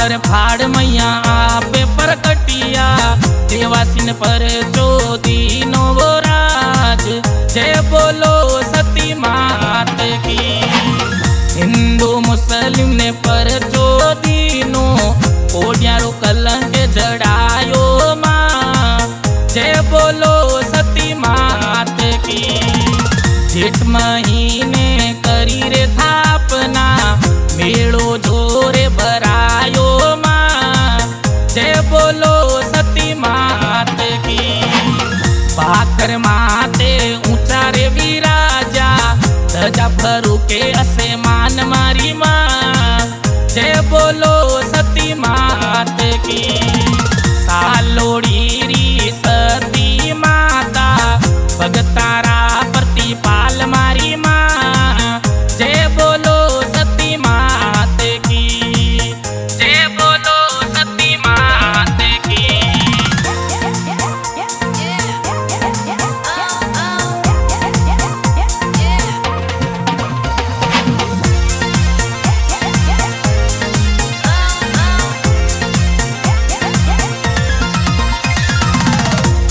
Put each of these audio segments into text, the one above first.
Father फाड़ मैया आपे प्रकटिया देवासीन पर चोदी नो राज। जय बोलो सती मात की। हिंदू मुस्लिम ने पर चोदी नो ओडियारो कलंक जड़ायो मां। जय बोलो सती मात की। जेठ महीने करी रे थापना मेड़ो जोरे भरायो मां। जय बोलो सती मात की। भाकर माते ऊंचा रे विराजा धजा भरू के असेमान मारी मां। जय बोलो सती मात की। सालोड़ी री सती माता भगतारा प्रतिपाल मारी मां। जय बोलो सती मात की। जय बोलो सती मात की।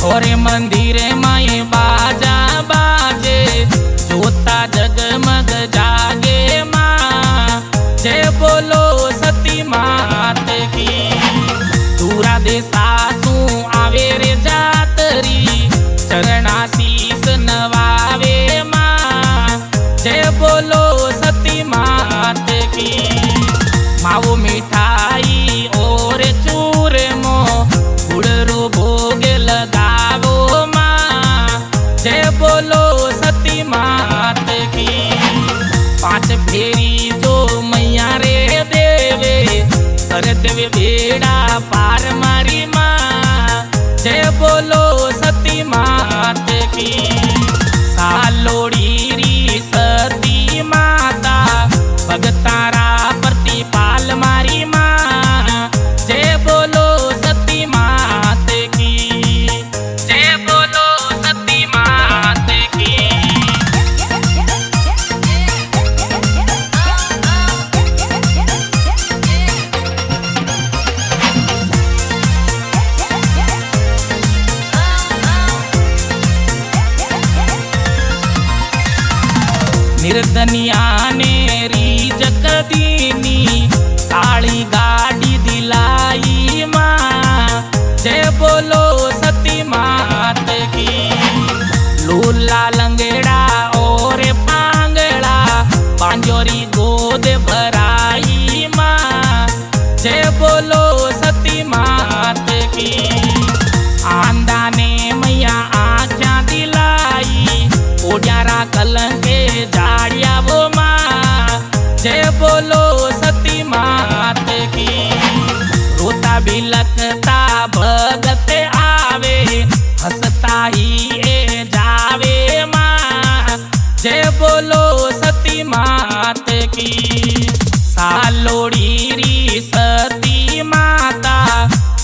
और मंदिरे माए बाजा बाजे जोता जगमग जागे मां। जय बोलो सती मात की। दूरा दे सासू आवे रे जातरी चरणाशीष नवावे मां। जय बोलो सती मात की। मावो मिठाई और चूरमो गुड़रो भोग लगावो मां। जय बोलो सती मात की। 5 फेरी जो मैया रे देवे कर देवे बेड़ा पार मारी मां। जय बोलो सती मात की। सालोड़ी री सती माता भगतारा प्रतिपाल मारी मां। जय बोलो सती मात की। जय बोलो सती मात की। निर्धनिया ने री जगदीनी काली गाड़ी दिलाई मां। जय बोलो सती मात की। लूला लंगड़ा और पांगड़ा पांजोरी गोद भराई मां। जय बोलो सती मात की। आंदा ने मैया आख्या दिलाई ओड्यारा कलंके जाड़िया वो मां। जय बोलो सती मात की। रोता भी लगता भगत आवे हंसता ही ए जावे मां। जय बोलो सती मात की। सालोड़ी री सती माता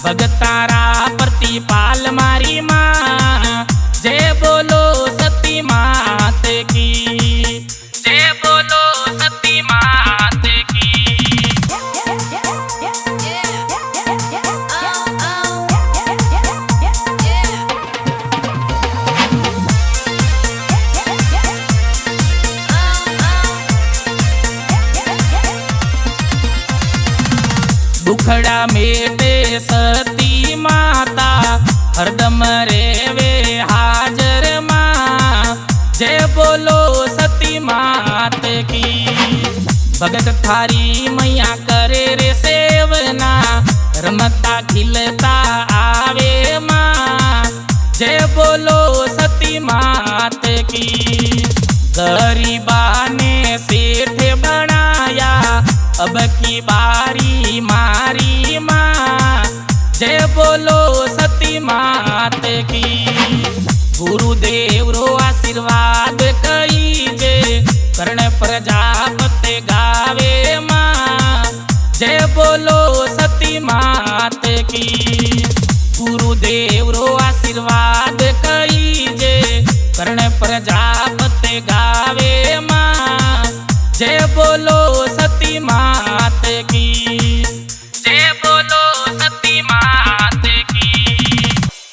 भगतारा प्रतिपाल मारी मां। जय बोलो सती मात की। जय बोलो सती मात की। दुखड़ा मेटे सती माता हरदम रेवे हाजर मां। जय बोलो सती मात की। भगत थारी मैया करे रे सेवना रमता खिलता आवे मां। जय बोलो सती मात की। गरीबा ने सेठ बनाया अब की बारी मारी मां। जय बोलो सती मात की। गुरुदेव रो आशीर्वाद कईजे कर्ण प्रजापति गावे मां। जय बोलो सती मात की। गुरुदेव रो आशीर्वाद कईजे कर्ण प्रजापति गावे मां। जय बोलो सती मात की।